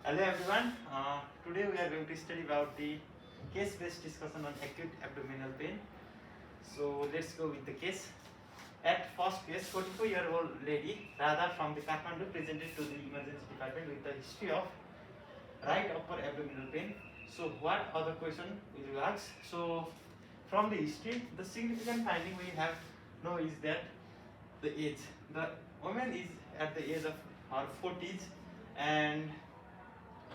Hello everyone. Today we are going to study about the case-based discussion on acute abdominal pain. So let's go with the case. At first case, 44-year-old lady Radha from the Kathmandu presented to the emergency department with a history of right upper abdominal pain. So what other question will you ask? So from the history, the significant finding we have know is that the age. The woman is at the age of her 40s and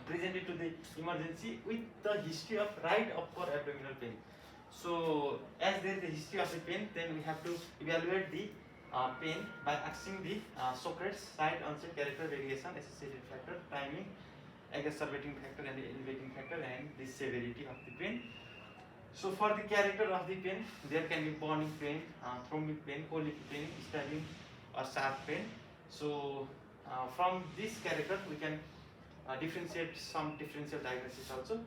presented to the emergency with the history of right upper abdominal pain. So as there is a history of the pain, then we have to evaluate the pain by asking the Socrates, site onset, character, variation, associated factor, timing, exacerbating factor and the elevating factor, and the severity of the pain. So for the character of the pain, there can be burning pain, thrombic pain, colic pain, stabbing or sharp pain. So from this character we can differentiate some differential diagnosis also.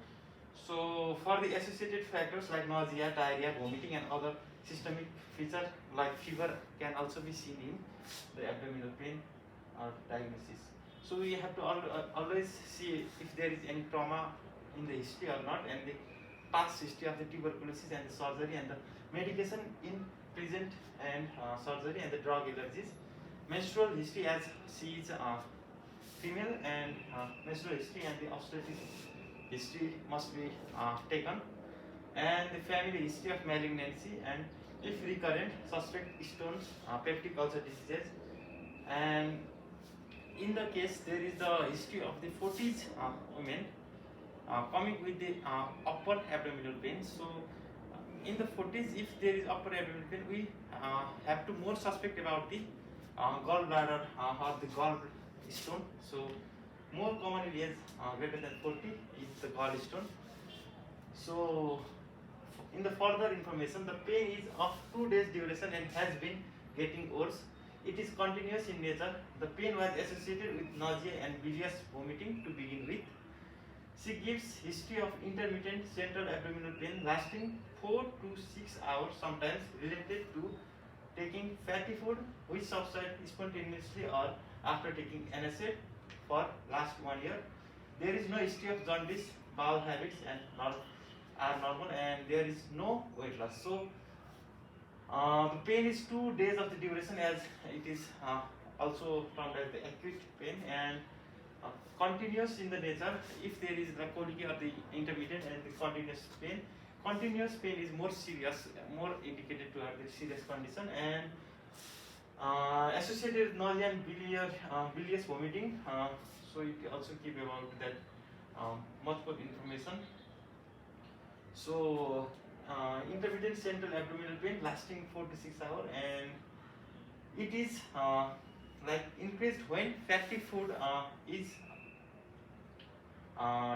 So for the associated factors like nausea, diarrhea, vomiting and other systemic features like fever can also be seen in the abdominal pain diagnosis. So we have to always see if there is any trauma in the history or not, and the past history of the tuberculosis and the surgery and the medication in present and surgery and the drug allergies. Menstrual history, as she is female, and menstrual history and the obstetric history must be taken, and the family history of malignancy, and if recurrent, suspect stones, peptic ulcer diseases. And in the case there is the history of the 40s women coming with the upper abdominal pain. So in the 40s, if there is upper abdominal pain, we have to more suspect about the gallbladder or the gallstone. So more commonly age greater than 40 is the gallstone. So in the further information, the pain is of 2 days duration and has been getting worse. It is continuous in nature. The pain was associated with nausea and bilious vomiting to begin with. She gives history of intermittent central abdominal pain lasting 4 to 6 hours, sometimes related to taking fatty food which subside spontaneously or after taking NSAID for last 1 year. There is no history of jaundice, bowel habits and are normal, and there is no weight loss. So the pain is 2 days of the duration, as it is also termed as the acute pain, and continuous in the nature. If there is the colic or the intermittent and the continuous pain is more serious, more indicated to have the serious condition, and associated with nausea and bilious vomiting. So you can also keep about that multiple information. So intermittent central abdominal pain lasting 4 to 6 hours, and it is like increased when fatty food is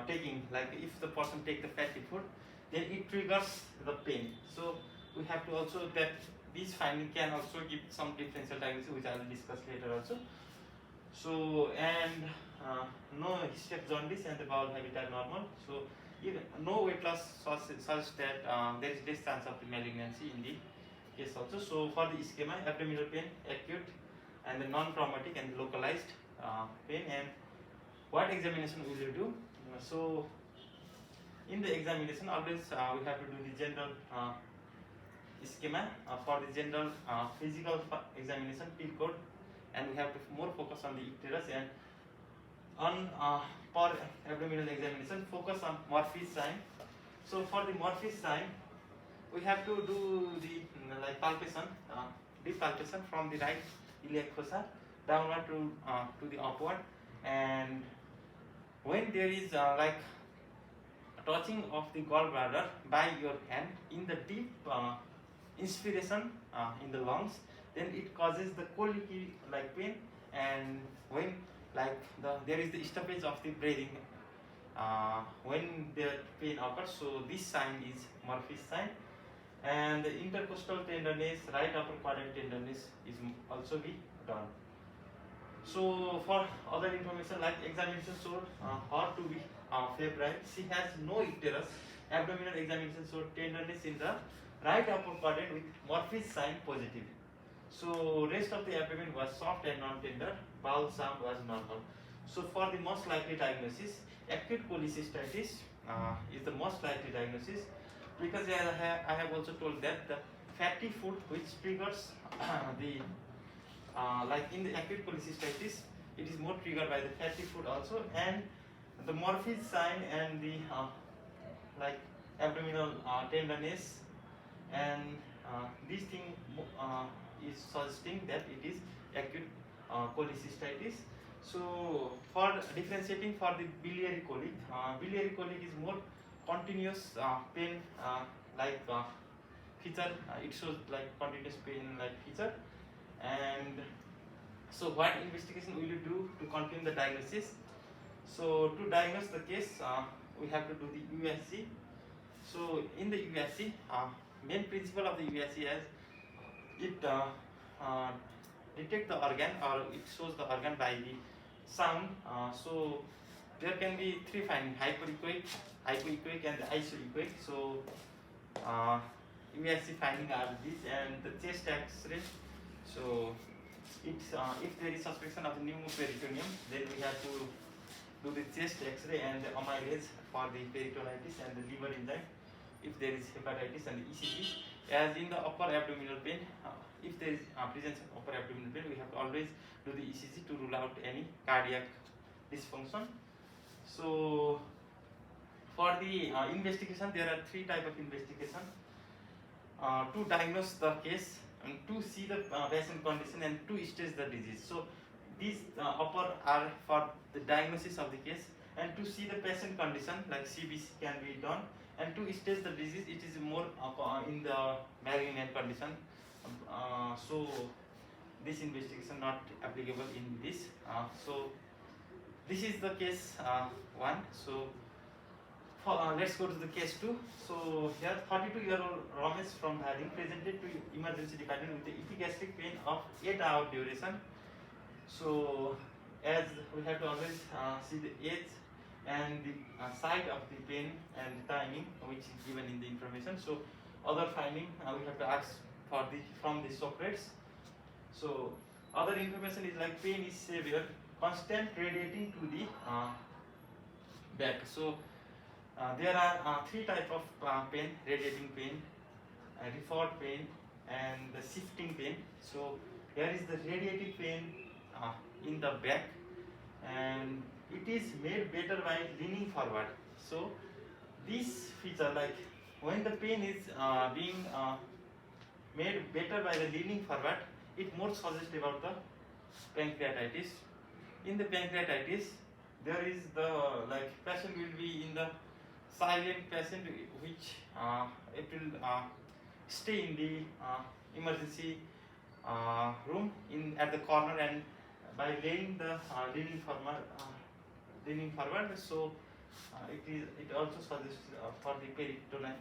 taking, like if the person take the fatty food, then it triggers the pain. So we have to also that this finding can also give some differential diagnosis, which I will discuss later also. So and no history of jaundice and the bowel habit are normal. So even no weight loss such that there is less chance of the malignancy in the case also. So for the schema, abdominal pain, acute and the non-traumatic and localized pain, and what examination will you do? So in the examination, always we have to do the general schema for the general physical examination, pill code, and we have to more focus on the icterus, and on per abdominal examination focus on Murphy's sign. So for the Murphy's sign, we have to do the like palpation, deep palpation from the right iliac fossa downward to the upward, and when there is like touching of the gallbladder by your hand in the deep inspiration in the lungs, then it causes the colic like pain, and when like there is the stoppage of the breathing when the pain occurs. So this sign is Murphy's sign, and the intercostal tenderness, right upper quadrant tenderness is also be done. So for other information like examination showed her to be febrile. She has no icterus. Abdominal examination showed tenderness in the right upper quadrant with Murphy's sign positive. So rest of the abdomen was soft and non-tender. Bowel sound was normal. So for the most likely diagnosis, acute cholecystitis is the most likely diagnosis, because I have also told that the fatty food which triggers the like in the acute cholecystitis, it is more triggered by the fatty food also, and the Murphy's sign and the like abdominal tenderness, and this thing is suggesting that it is acute cholecystitis. So for differentiating for the biliary colic is more continuous pain like feature. It shows like continuous pain like feature. And so what investigation will you do to confirm the diagnosis? So to diagnose the case, we have to do the USG. So in the USG, main principle of the USG is it detect the organ, or it shows the organ by the sound. So there can be three findings: hypoechoic, and isoechoic. So USG finding are these, and the chest X-ray. So it's if there is suspicion of pneumoperitoneum, then we have to do the chest X-ray and the amylase for the peritonitis and the liver enzyme. If there is hepatitis, and the ECG. As in the upper abdominal pain, if there is presence of upper abdominal pain, we have to always do the ECG to rule out any cardiac dysfunction. So for the investigation, there are three types of investigation to diagnose the case, and to see the patient condition, and to stage the disease. So these upper are for the diagnosis of the case, and to see the patient condition like CBC can be done, and to stage the disease, it is more in the malignant condition. So this investigation not applicable in this. So this is the case 1. So let's go to the case 2. So here 32-year-old Ramesh from Bharing presented to emergency department with the epigastric pain of 8-hour duration. So as we have to always see the age and the site of the pain and the timing, which is given in the information. So other finding we have to ask for the from the Socrates. So other information is like pain is severe, constant radiating to the back. So there are three types of pain: radiating pain, referred pain, and the shifting pain. So here is the radiating pain in the back, and it is made better by leaning forward. So this feature, like when the pain is being made better by the leaning forward, it more suggests about the pancreatitis. In the pancreatitis, there is the like patient will be in the silent patient, which it will stay in the emergency room at the corner, and by laying the leaning forward, so it also suggests for the peritoneal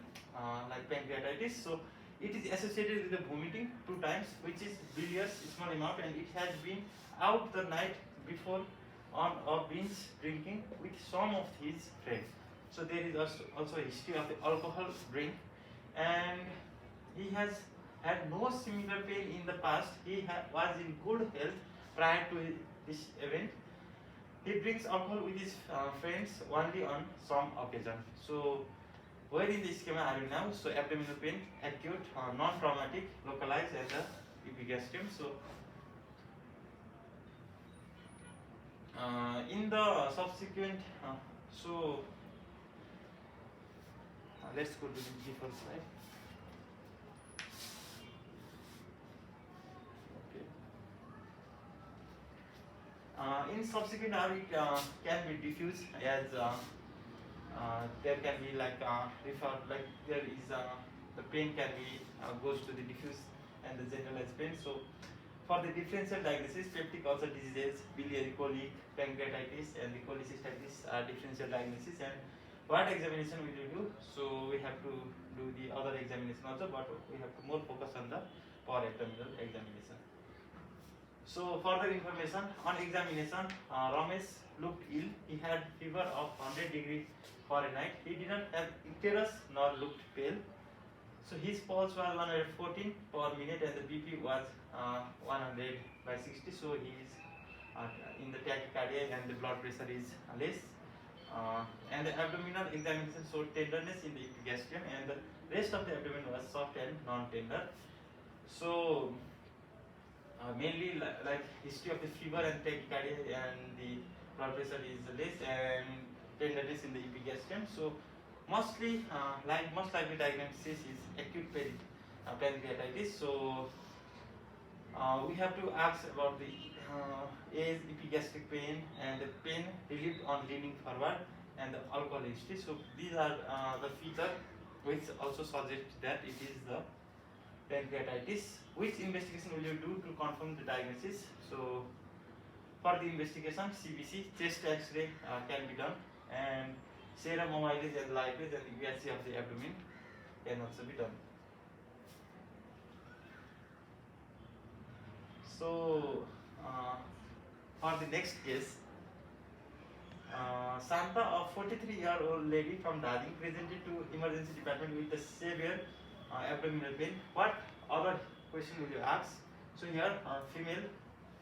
like pancreatitis. So it is associated with the vomiting 2 times, which is bilious small amount, and it has been out the night before on a binge drinking with some of his friends. So there is also a history of the alcohol drink, and he has had no similar pain in the past. He was in good health prior to this event. He drinks alcohol with his friends only on some occasion. So where in the schema are you now? So abdominal pain, acute, non-traumatic, localized, and the epigastrium. So in the subsequent, let's go to the first slide. Okay. In subsequent hour, it can be diffuse, as there can be like like there is the pain can be goes to the diffuse and the generalized pain. So for the differential diagnosis, peptic ulcer diseases, biliary colic, pancreatitis, and the cholecystitis are differential diagnosis. And what examination will you do? So we have to do the other examination also, but we have to more focus on the abdominal examination. So further information on examination, Ramesh looked ill. He had fever of 100 degrees Fahrenheit. He did not have icterus nor looked pale. So his pulse was 114 per minute, and the BP was 100/60. So he is in the tachycardia and the blood pressure is less. And the abdominal examination showed tenderness in the epigastrium, and the rest of the abdomen was soft and non-tender. So mainly like history of the fever and tachycardia and the blood pressure is less, and tenderness in the epigastrium. So mostly most likely diagnosis is acute pancreatitis. So we have to ask about the age, epigastric pain, and the pain relieved on leaning forward, and the alcohol history. So these are the features which also suggest that it is the pancreatitis. Which investigation will you do to confirm the diagnosis? So for the investigation, CBC, chest X-ray can be done, and serum amylase and lipase and USG of the abdomen can also be done. So for the next case, Santa, a 43-year-old lady from Darjeeling, presented to emergency department with a severe abdominal pain. What other question will you ask? So here, female,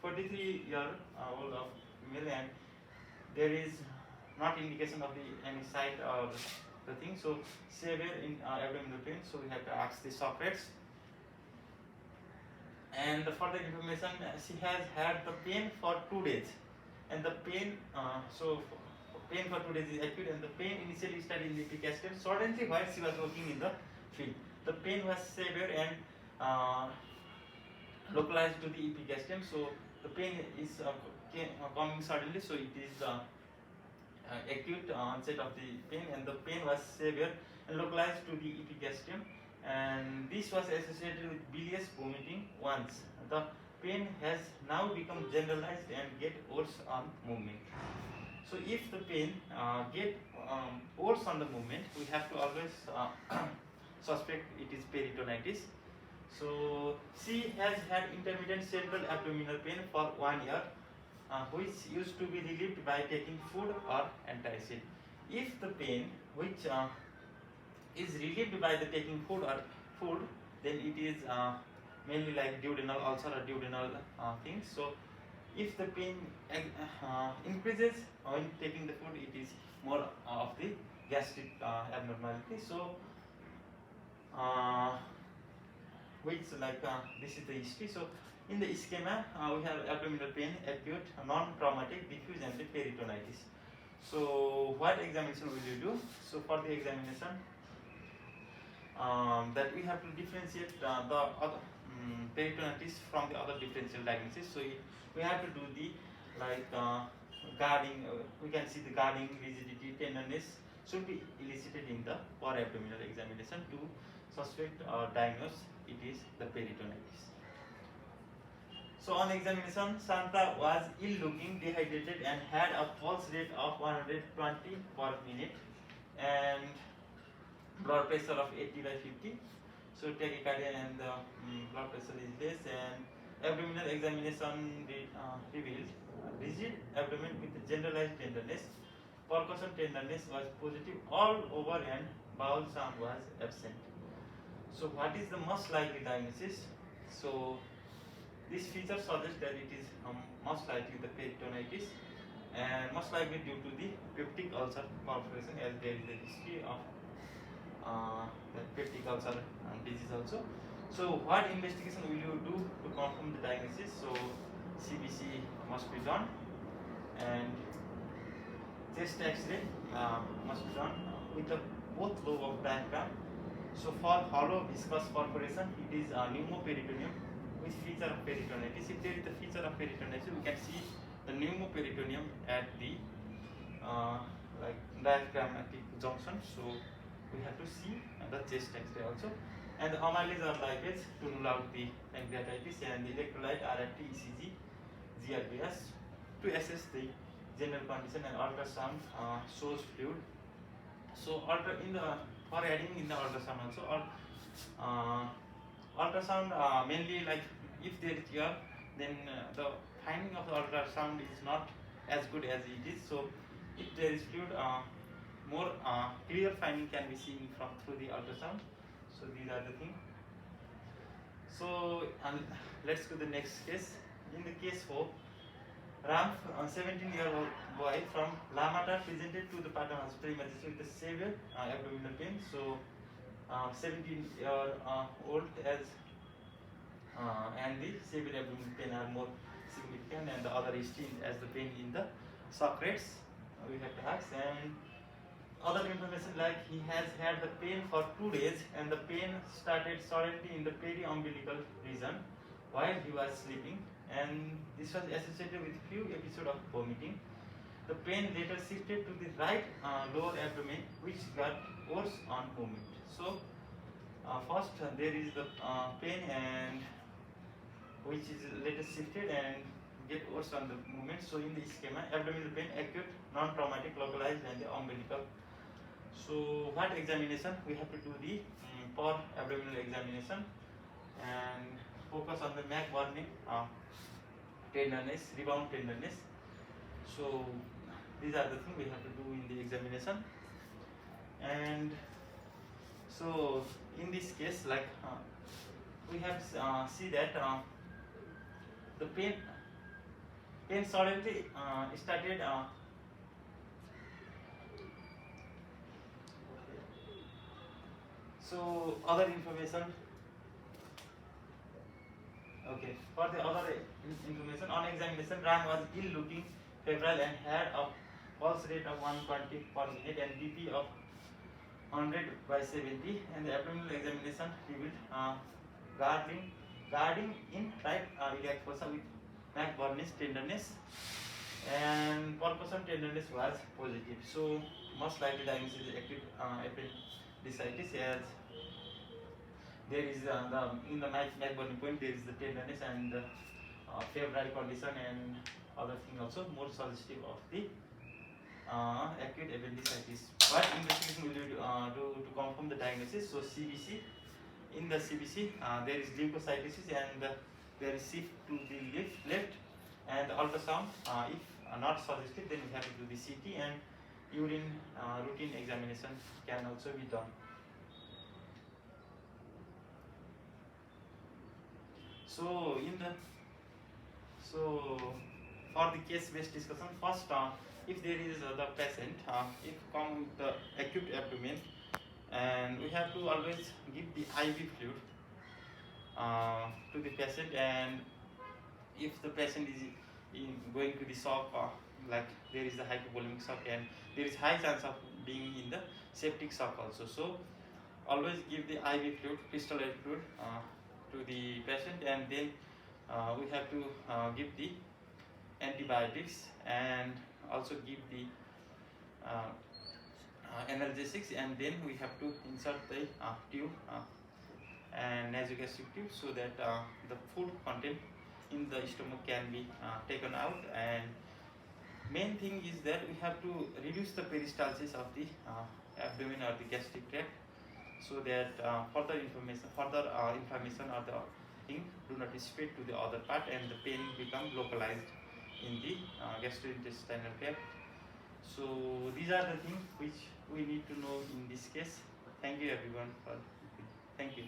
43-year-old female, and there is not indication of the any site or the thing. So severe in abdominal pain. So we have to ask the Socrates. And the further information, she has had the pain for 2 days, and the pain pain for 2 days is acute, and the pain initially started in the epigastrium suddenly while she was working in the field. The pain was severe and localized to the epigastrium. So the pain is coming suddenly, so it is acute onset of the pain, and the pain was severe and localized to the epigastrium, and this was associated with bilious vomiting once. The pain has now become generalized and get worse on movement. So if the pain get worse on the movement, we have to always suspect it is peritonitis. So she has had intermittent central abdominal pain for 1 year, which used to be relieved by taking food or antacid. If the pain which is relieved by the taking food, then it is mainly like duodenal ulcer or duodenal things. So if the pain increases when taking the food, it is more of the gastric abnormality. So which this is the history. So in the schema, we have abdominal pain, acute, non-traumatic, diffuse, and the peritonitis. So what examination will you do? So for the examination, that we have to differentiate the other peritonitis from the other differential diagnosis. So we have to do the guarding. We can see the guarding, rigidity, tenderness should be elicited in the abdominal examination to suspect or diagnose it is the peritonitis. So on examination, Santa was ill-looking, dehydrated, and had a pulse rate of 120 per minute and blood pressure of 80/50. So tachycardia and the blood pressure is less, and abdominal examination revealed rigid abdomen with generalized tenderness. Percussion tenderness was positive all over, and bowel sound was absent. So what is the most likely diagnosis? So this feature suggests that it is most likely the peritonitis, and most likely due to the peptic ulcer perforation, as there is a history of the peptic ulcer disease also. So what investigation will you do to confirm the diagnosis? So CBC must be done, and chest X-ray must be done with the both lobe of diaphragm. So for hollow viscous perforation, it is pneumoperitoneum with feature of peritonitis. If there is the feature of peritonitis, we can see the pneumoperitoneum at the diaphragmatic junction. So we have to see the chest X-ray also, and the amylase or lipase to rule out the pancreatitis, and the electrolyte RFT, ECG, GRBS to assess the general condition, and ultrasound shows fluid. So for adding in the ultrasound also, or ultrasound mainly if there is tear, then the finding of the ultrasound is not as good as it is. So if there is fluid, more clear finding can be seen through the ultrasound. So these are the things. So let's go to the next case. In the case 4, Ram, 17-year-old boy from Lamata, presented to the Patna Hospital emergency with a severe abdominal pain. So, 17-year-old as and the severe abdominal pain are more significant, and the other is as the pain in the socrates. We have to ask, and other information like he has had the pain for 2 days, and the pain started suddenly in the periumbilical region while he was sleeping, and this was associated with few episodes of vomiting. The pain later shifted to the right lower abdomen, which got worse on movement. So first there is the pain and which is later shifted and get worse on the movement. So in the schema, abdominal pain, acute, non-traumatic, localized, and the umbilical. So what examination? We have to do the per abdominal examination and focus on the MAC warning, tenderness, rebound tenderness. So these are the things we have to do in the examination. And so in this case, like we have see that the pain suddenly started. So other information. Okay, for the other information, on examination, Ram was ill looking, febrile, and had a pulse rate of 120 per minute and BP of 100/70, and the abdominal examination revealed guarding in right iliac fossa with MAC burnish tenderness, and percussion tenderness was positive. So most likely diagnosis is acute appendicitis, as there is in the MAC burning point there is the tenderness and febrile condition and other thing also more suggestive of the acute appendicitis. What investigation will you do to confirm the diagnosis? So CBC. In the CBC, there is leukocytosis and there is shift to the left, and ultrasound. If not suggestive, then we have to do the CT, and urine routine examination can also be done. So for the case-based discussion, first, if there is the patient, if come with the acute abdomen, and we have to always give the IV fluid to the patient, and if the patient is going to the shock, like there is the hypovolemic shock and there is high chance of being in the septic shock also. So always give the IV fluid, crystalline fluid to the patient, and then we have to give the antibiotics and also give the analgesics, and then we have to insert the tube and nasogastric tube so that the food content in the stomach can be taken out. And main thing is that we have to reduce the peristalsis of the abdomen or the gastric tract, so that further inflammation or the thing do not spread to the other part and the pain become localized in the gastrointestinal tract. So these are the things which we need to know in this case. Thank you everyone. Thank you.